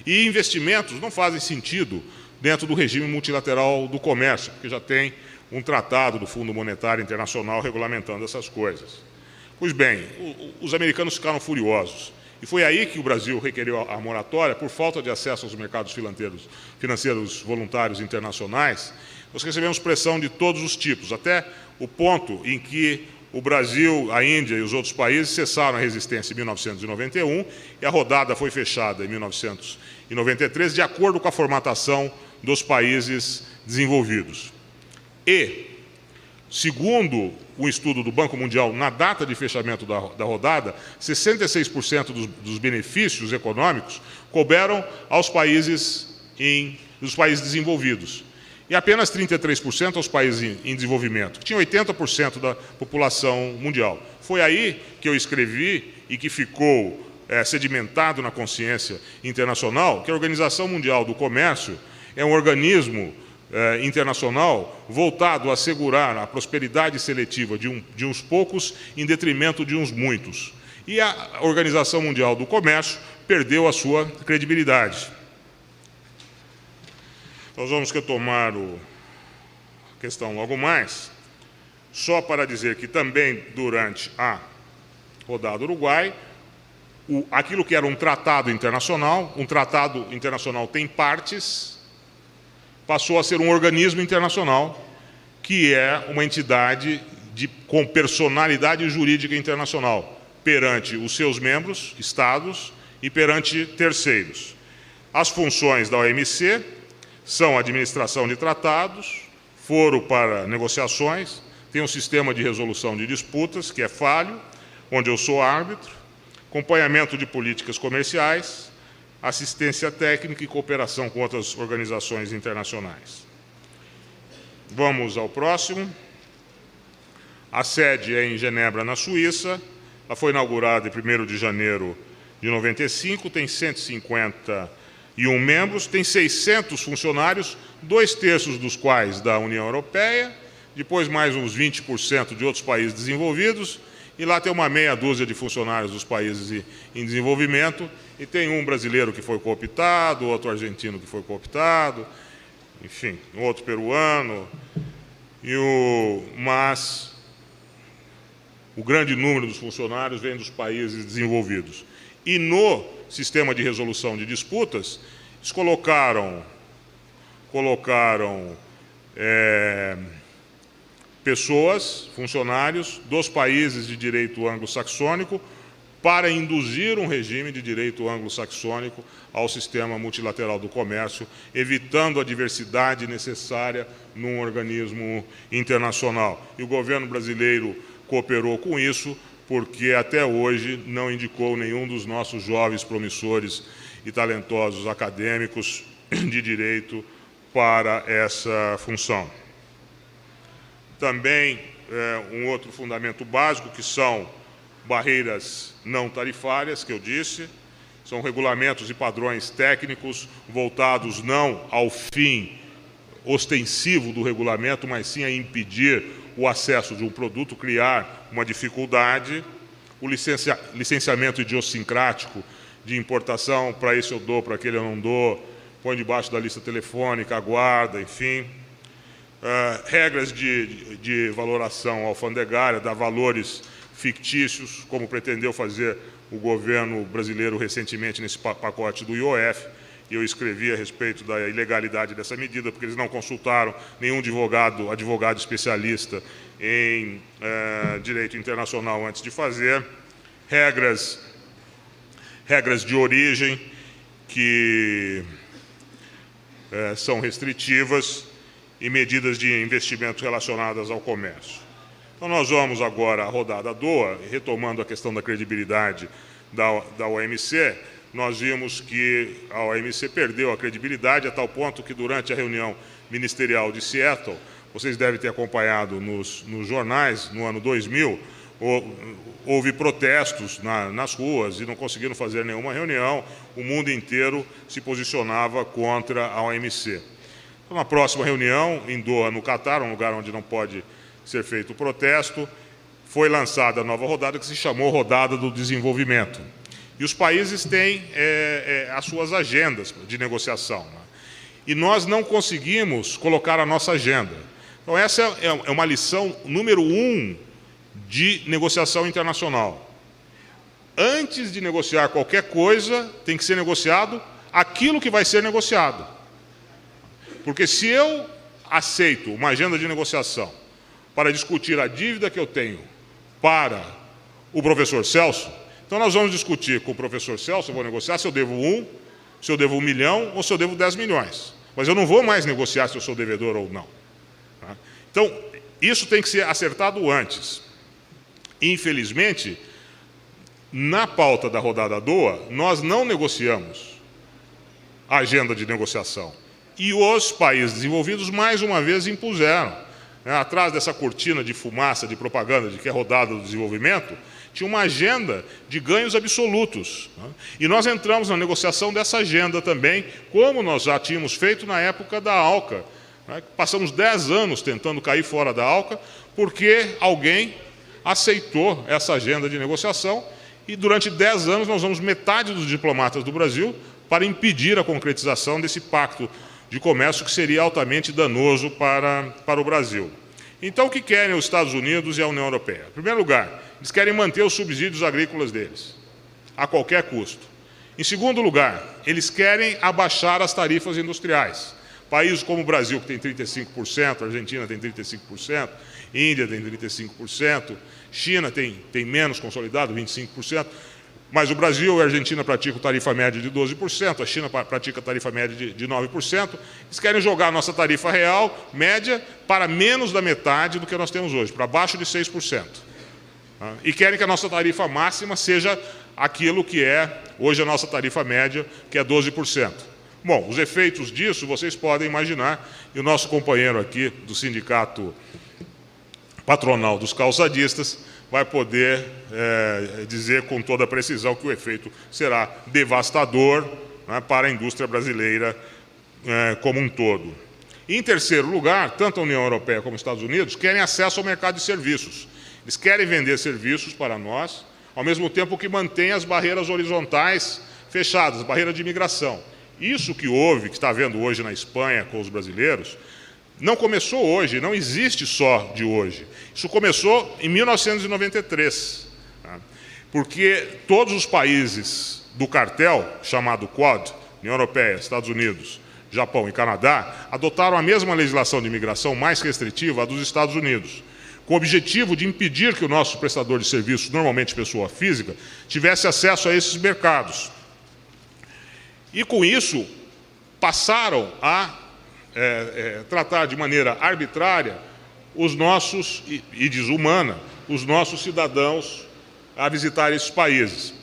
E investimentos não fazem sentido dentro do regime multilateral do comércio, porque já tem um tratado do Fundo Monetário Internacional regulamentando essas coisas. Pois bem, os americanos ficaram furiosos. E foi aí que o Brasil requeriu a moratória por falta de acesso aos mercados financeiros voluntários internacionais. Nós recebemos pressão de todos os tipos, até o ponto em que o Brasil, a Índia e os outros países cessaram a resistência em 1991 e a rodada foi fechada em 1993, de acordo com a formatação dos países desenvolvidos. E, segundo o estudo do Banco Mundial, na data de fechamento da rodada, 66% dos benefícios econômicos couberam aos países desenvolvidos. E apenas 33% aos países em desenvolvimento, que tinham 80% da população mundial. Foi aí que eu escrevi e que ficou sedimentado na consciência internacional que a Organização Mundial do Comércio é um organismo internacional voltado a assegurar a prosperidade seletiva de uns poucos em detrimento de uns muitos. E a Organização Mundial do Comércio perdeu a sua credibilidade. Nós vamos retomar a questão logo mais, só para dizer que também durante a rodada Uruguai, aquilo que era um tratado internacional tem partes, passou a ser um organismo internacional, que é uma entidade com personalidade jurídica internacional, perante os seus membros, estados, e perante terceiros. As funções da OMC são administração de tratados, foro para negociações, tem um sistema de resolução de disputas, que é falho, onde eu sou árbitro, acompanhamento de políticas comerciais, assistência técnica e cooperação com outras organizações internacionais. Vamos ao próximo. A sede é em Genebra, na Suíça. Ela foi inaugurada em 1º de janeiro de 95, tem 151 membros, tem 600 funcionários, 2/3 dos quais da União Europeia, depois mais uns 20% de outros países desenvolvidos, e lá tem uma meia dúzia de funcionários dos países em desenvolvimento, e tem um brasileiro que foi cooptado, outro argentino que foi cooptado, enfim, um outro peruano, mas o grande número dos funcionários vem dos países desenvolvidos. E no sistema de resolução de disputas, eles colocaram pessoas, funcionários dos países de direito anglo-saxônico para induzir um regime de direito anglo-saxônico ao sistema multilateral do comércio, evitando a diversidade necessária num organismo internacional. E o governo brasileiro cooperou com isso, porque até hoje não indicou nenhum dos nossos jovens promissores e talentosos acadêmicos de direito para essa função. Também um outro fundamento básico, que são barreiras não tarifárias, que eu disse, são regulamentos e padrões técnicos voltados não ao fim ostensivo do regulamento, mas sim a impedir o acesso de um produto, criar uma dificuldade. O licenciamento idiosincrático de importação, para esse eu dou, para aquele eu não dou, põe debaixo da lista telefônica, aguarda, enfim. Regras de valoração alfandegária, dá valores fictícios, como pretendeu fazer o governo brasileiro recentemente nesse pacote do IOF, e eu escrevi a respeito da ilegalidade dessa medida, porque eles não consultaram nenhum advogado especialista em direito internacional antes de fazer. Regras de origem que são restritivas e medidas de investimento relacionadas ao comércio. Então, nós vamos agora à rodada Doha, retomando a questão da credibilidade da OMC. Nós vimos que a OMC perdeu a credibilidade a tal ponto que, durante a reunião ministerial de Seattle, vocês devem ter acompanhado nos jornais, no ano 2000, houve protestos nas ruas e não conseguiram fazer nenhuma reunião, o mundo inteiro se posicionava contra a OMC. Então, na próxima reunião, em Doha, no Catar, um lugar onde não pode ser feito o protesto, foi lançada a nova rodada, que se chamou Rodada do Desenvolvimento. E os países têm as suas agendas de negociação, né? E nós não conseguimos colocar a nossa agenda. Então, essa é uma lição número 1 de negociação internacional. Antes de negociar qualquer coisa, tem que ser negociado aquilo que vai ser negociado. Porque se eu aceito uma agenda de negociação para discutir a dívida que eu tenho para o professor Celso, então nós vamos discutir com o professor Celso, eu vou negociar se eu devo 1, se eu devo 1 milhão ou se eu devo 10 milhões. Mas eu não vou mais negociar se eu sou devedor ou não. Então, isso tem que ser acertado antes. Infelizmente, na pauta da rodada Doha, nós não negociamos a agenda de negociação. E os países desenvolvidos, mais uma vez, impuseram. Atrás dessa cortina de fumaça, de propaganda de que é rodada do desenvolvimento, tinha uma agenda de ganhos absolutos. E nós entramos na negociação dessa agenda também, como nós já tínhamos feito na época da ALCA. Passamos 10 anos tentando cair fora da ALCA, porque alguém aceitou essa agenda de negociação, e durante 10 anos nós usamos metade dos diplomatas do Brasil para impedir a concretização desse pacto de comércio que seria altamente danoso para o Brasil. Então, o que querem os Estados Unidos e a União Europeia? Em primeiro lugar, eles querem manter os subsídios agrícolas deles, a qualquer custo. Em segundo lugar, eles querem abaixar as tarifas industriais. Países como o Brasil, que tem 35%, a Argentina tem 35%, Índia tem 35%, China tem menos consolidado, 25%, mas o Brasil e a Argentina praticam tarifa média de 12%, a China pratica tarifa média de 9%. Eles querem jogar a nossa tarifa real, média, para menos da metade do que nós temos hoje, para abaixo de 6%. E querem que a nossa tarifa máxima seja aquilo que é hoje a nossa tarifa média, que é 12%. Bom, os efeitos disso vocês podem imaginar, e o nosso companheiro aqui do Sindicato Patronal dos Calçadistas vai poder dizer com toda precisão que o efeito será devastador, né, para a indústria brasileira como um todo. Em terceiro lugar, tanto a União Europeia como os Estados Unidos querem acesso ao mercado de serviços. Eles querem vender serviços para nós, ao mesmo tempo que mantém as barreiras horizontais fechadas, barreira de imigração. Isso que houve, que está havendo hoje na Espanha com os brasileiros, não começou hoje, não existe só de hoje. Isso começou em 1993, porque todos os países do cartel, chamado Quad, União Europeia, Estados Unidos, Japão e Canadá, adotaram a mesma legislação de imigração mais restritiva, a dos Estados Unidos, com o objetivo de impedir que o nosso prestador de serviços, normalmente pessoa física, tivesse acesso a esses mercados. E, com isso, passaram a tratar de maneira arbitrária os nossos, e desumana, os nossos cidadãos a visitar esses países.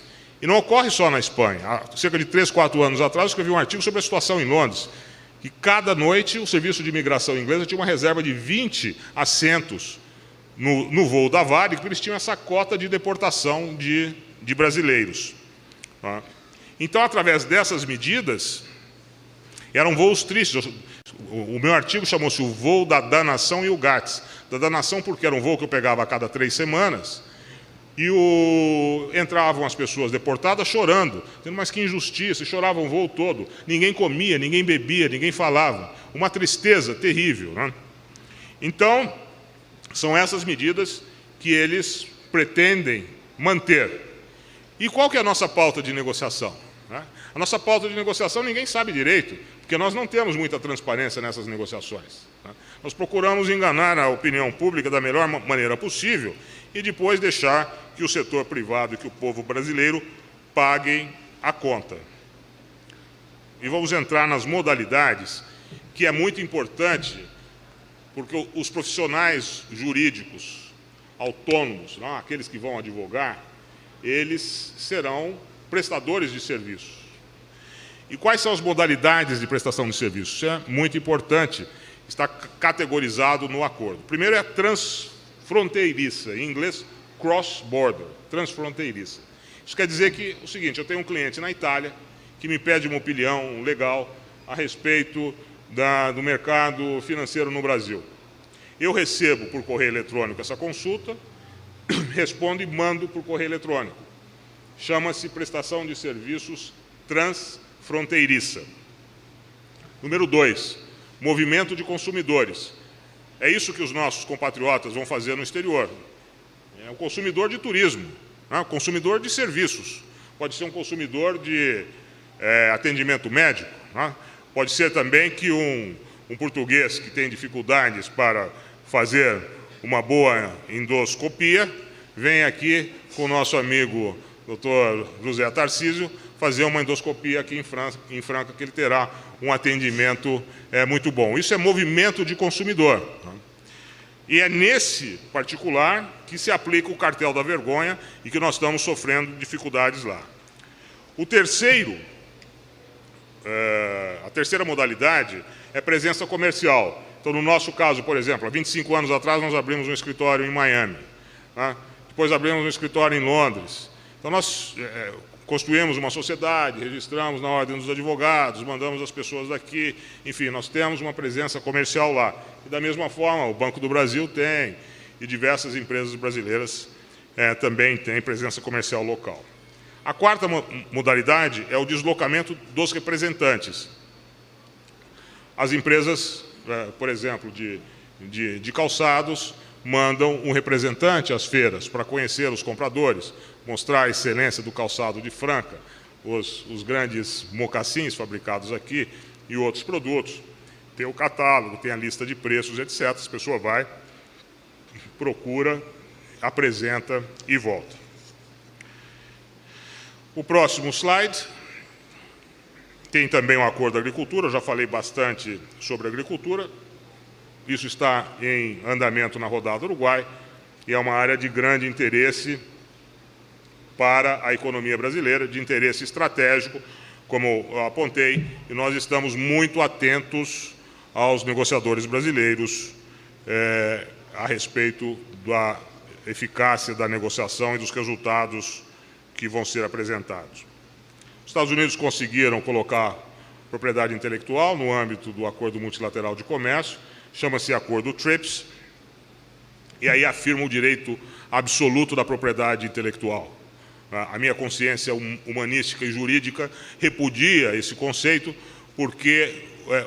E não ocorre só na Espanha. Há cerca de 3, 4 anos atrás, eu escrevi um artigo sobre a situação em Londres, que cada noite o Serviço de Imigração Inglesa tinha uma reserva de 20 assentos no voo da Varig, porque eles tinham essa cota de deportação de brasileiros. Tá? Então, através dessas medidas, eram voos tristes. O meu artigo chamou-se o voo da danação e o GATS. Da danação porque era um voo que eu pegava a cada 3 semanas, e entravam as pessoas deportadas chorando, dizendo, mas que injustiça, e choravam o voo todo. Ninguém comia, ninguém bebia, ninguém falava. Uma tristeza terrível. Né? Então, são essas medidas que eles pretendem manter. E qual que é a nossa pauta de negociação? Né? A nossa pauta de negociação ninguém sabe direito, porque nós não temos muita transparência nessas negociações. Né? Nós procuramos enganar a opinião pública da melhor maneira possível e depois deixar que o setor privado e que o povo brasileiro paguem a conta. E vamos entrar nas modalidades, que é muito importante, porque os profissionais jurídicos autônomos, não, aqueles que vão advogar, eles serão prestadores de serviços. E quais são as modalidades de prestação de serviços? Isso é muito importante, está categorizado no acordo. Primeiro é transfronteiriça, em inglês, cross-border, transfronteiriça. Isso quer dizer que o seguinte, eu tenho um cliente na Itália que me pede uma opinião legal a respeito do mercado financeiro no Brasil. Eu recebo por correio eletrônico essa consulta, respondo e mando por correio eletrônico. Chama-se prestação de serviços transfronteiriça. Número 2, movimento de consumidores. É isso que os nossos compatriotas vão fazer no exterior. É um consumidor de turismo, né? Consumidor de serviços. Pode ser um consumidor de atendimento médico, né? Pode ser também que um português que tem dificuldades para fazer uma boa endoscopia venha aqui com o nosso amigo Dr. José Tarcísio fazer uma endoscopia aqui em Franca, que ele terá um atendimento muito bom. Isso é movimento de consumidor. Né? E é nesse particular que se aplica o cartel da vergonha e que nós estamos sofrendo dificuldades lá. A terceira modalidade é presença comercial. Então, no nosso caso, por exemplo, há 25 anos atrás, nós abrimos um escritório em Miami. Né? Depois abrimos um escritório em Londres. Então, nós construímos uma sociedade, registramos na Ordem dos Advogados, mandamos as pessoas daqui, enfim, nós temos uma presença comercial lá. E da mesma forma, o Banco do Brasil tem, e diversas empresas brasileiras também têm presença comercial local. A quarta modalidade é o deslocamento dos representantes. As empresas, por exemplo, de calçados, mandam um representante às feiras para conhecer os compradores, mostrar a excelência do calçado de Franca, os grandes mocassins fabricados aqui e outros produtos. Tem o catálogo, tem a lista de preços, etc. A pessoa vai, procura, apresenta e volta. O próximo slide tem também um acordo da agricultura, eu já falei bastante sobre agricultura. Isso está em andamento na rodada Uruguai e é uma área de grande interesse para a economia brasileira, de interesse estratégico, como eu apontei, e nós estamos muito atentos aos negociadores brasileiros a respeito da eficácia da negociação e dos resultados que vão ser apresentados. Os Estados Unidos conseguiram colocar propriedade intelectual no âmbito do Acordo Multilateral de Comércio, chama-se Acordo TRIPS, e aí afirma o direito absoluto da propriedade intelectual. A minha consciência humanística e jurídica repudia esse conceito, porque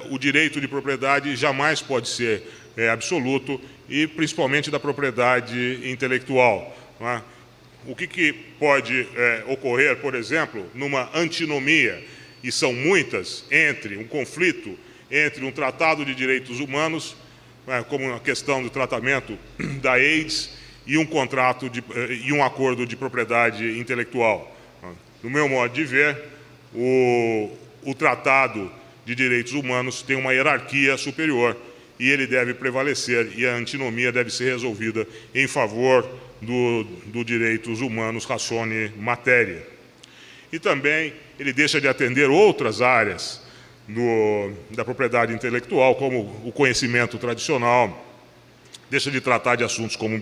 o direito de propriedade jamais pode ser absoluto, e principalmente da propriedade intelectual. Não é? O que pode ocorrer, por exemplo, numa antinomia, e são muitas, entre um conflito entre um tratado de direitos humanos, como a questão do tratamento da AIDS, e um acordo de propriedade intelectual. No meu modo de ver, o tratado de direitos humanos tem uma hierarquia superior e ele deve prevalecer, e a antinomia deve ser resolvida em favor do direitos humanos ratione matéria. E também ele deixa de atender outras áreas da propriedade intelectual, como o conhecimento tradicional, deixa de tratar de assuntos como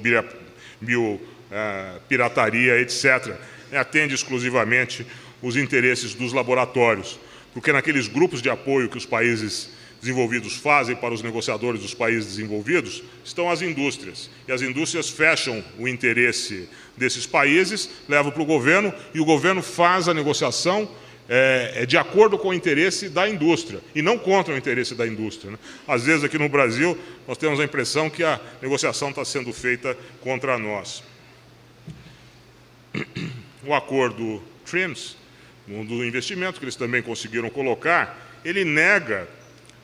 pirataria, etc. Atende exclusivamente os interesses dos laboratórios, porque naqueles grupos de apoio que os países desenvolvidos fazem para os negociadores dos países desenvolvidos, estão as indústrias. E as indústrias fecham o interesse desses países, levam para o governo, e o governo faz a negociação de acordo com o interesse da indústria, e não contra o interesse da indústria, né? Às vezes, aqui no Brasil, nós temos a impressão que a negociação está sendo feita contra nós. O acordo TRIMS, do investimento, que eles também conseguiram colocar, ele nega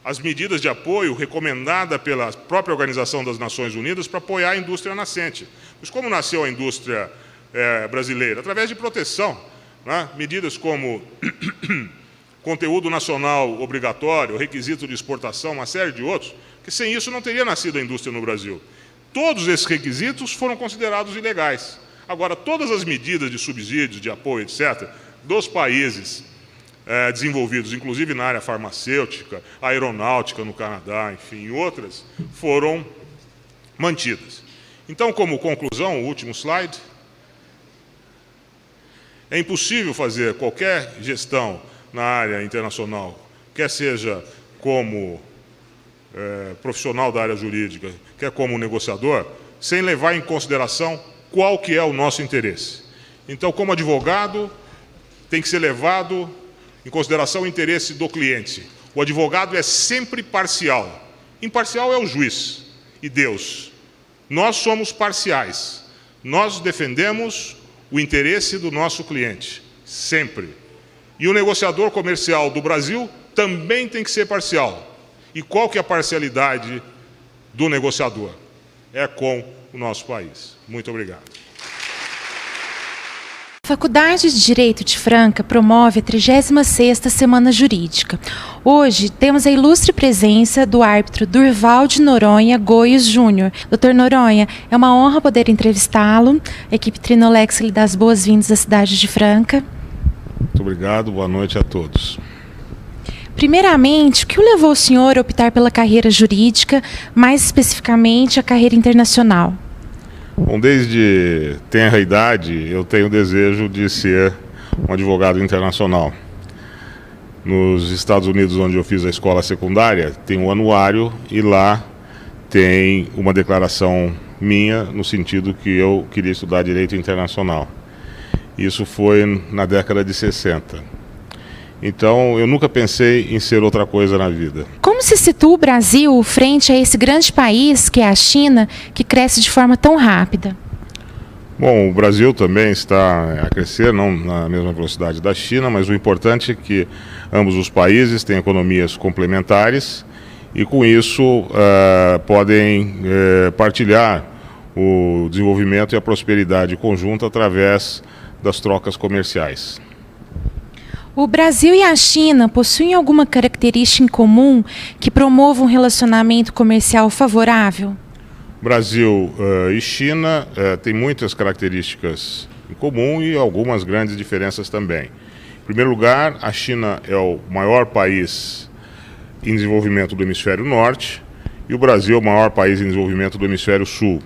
as medidas de apoio recomendadas pela própria Organização das Nações Unidas para apoiar a indústria nascente. Mas como nasceu a indústria brasileira? Através de proteção, né? Medidas como conteúdo nacional obrigatório, requisito de exportação, uma série de outros, que sem isso não teria nascido a indústria no Brasil. Todos esses requisitos foram considerados ilegais. Agora, todas as medidas de subsídios, de apoio, etc., dos países desenvolvidos, inclusive na área farmacêutica, aeronáutica no Canadá, enfim, outras, foram mantidas. Então, como conclusão, o último slide, é impossível fazer qualquer gestão na área internacional, quer seja como profissional da área jurídica, quer como negociador, sem levar em consideração qual que é o nosso interesse. Então, como advogado, tem que ser levado em consideração o interesse do cliente. O advogado é sempre parcial. Imparcial é o juiz e Deus. Nós somos parciais. Nós defendemos o interesse do nosso cliente, sempre. E o negociador comercial do Brasil também tem que ser parcial. E qual que é a parcialidade do negociador? É com o nosso país. Muito obrigado. A Faculdade de Direito de Franca promove a 36ª Semana Jurídica. Hoje temos a ilustre presença do árbitro Durval de Noronha Goios Júnior. Dr. Noronha, é uma honra poder entrevistá-lo. A equipe Trinolex lhe dá as boas-vindas à cidade de Franca. Muito obrigado, boa noite a todos. Primeiramente, o que o levou o senhor a optar pela carreira jurídica, mais especificamente a carreira internacional? Bom, desde tenra idade, eu tenho o desejo de ser um advogado internacional. Nos Estados Unidos, onde eu fiz a escola secundária, tem um anuário e lá tem uma declaração minha no sentido que eu queria estudar direito internacional. Isso foi na década de 60. Então, eu nunca pensei em ser outra coisa na vida. Como se situa o Brasil frente a esse grande país, que é a China, que cresce de forma tão rápida? Bom, o Brasil também está a crescer, não na mesma velocidade da China, mas o importante é que ambos os países têm economias complementares e, com isso, podem partilhar o desenvolvimento e a prosperidade conjunta através das trocas comerciais. O Brasil e a China possuem alguma característica em comum que promova um relacionamento comercial favorável? Brasil e China têm muitas características em comum e algumas grandes diferenças também. Em primeiro lugar, a China é o maior país em desenvolvimento do hemisfério norte e o Brasil é o maior país em desenvolvimento do hemisfério sul.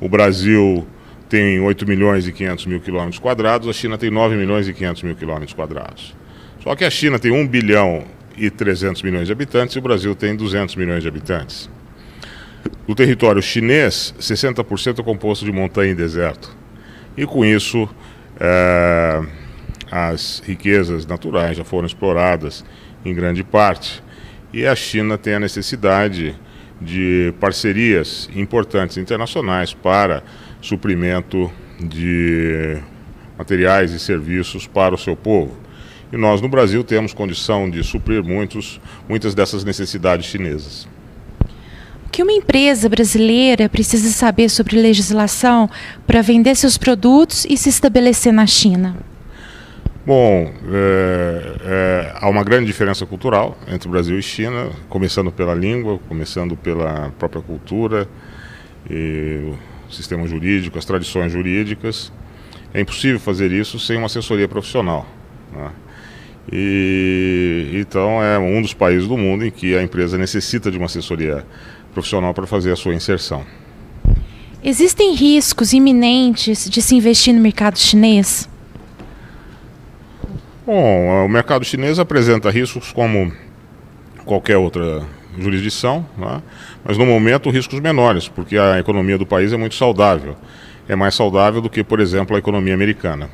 O Brasil tem 8 milhões e 500 mil quilômetros quadrados, a China tem 9 milhões e 500 mil quilômetros quadrados. Só que a China tem 1 bilhão e 300 milhões de habitantes e o Brasil tem 200 milhões de habitantes. O território chinês, 60% é composto de montanha e deserto. E com isso, as riquezas naturais já foram exploradas em grande parte. E a China tem a necessidade de parcerias importantes internacionais para suprimento de materiais e serviços para o seu povo. E nós, no Brasil, temos condição de suprir muitas dessas necessidades chinesas. O que uma empresa brasileira precisa saber sobre legislação para vender seus produtos e se estabelecer na China? Bom, há uma grande diferença cultural entre Brasil e China, começando pela língua, começando pela própria cultura, e o sistema jurídico, as tradições jurídicas. É impossível fazer isso sem uma assessoria profissional, né? Então é um dos países do mundo em que a empresa necessita de uma assessoria profissional para fazer a sua inserção. Existem riscos iminentes de se investir no mercado chinês? Bom, o mercado chinês apresenta riscos como qualquer outra jurisdição, né? Mas no momento riscos menores, porque a economia do país é muito saudável. É mais saudável do que, por exemplo, a economia americana.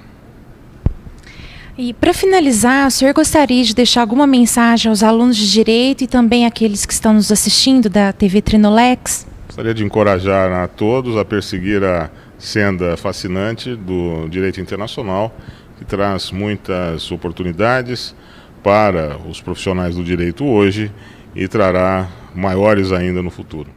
E para finalizar, o senhor gostaria de deixar alguma mensagem aos alunos de Direito e também àqueles que estão nos assistindo da TV Trinolex? Gostaria de encorajar a todos a perseguir a senda fascinante do direito internacional, que traz muitas oportunidades para os profissionais do direito hoje e trará maiores ainda no futuro.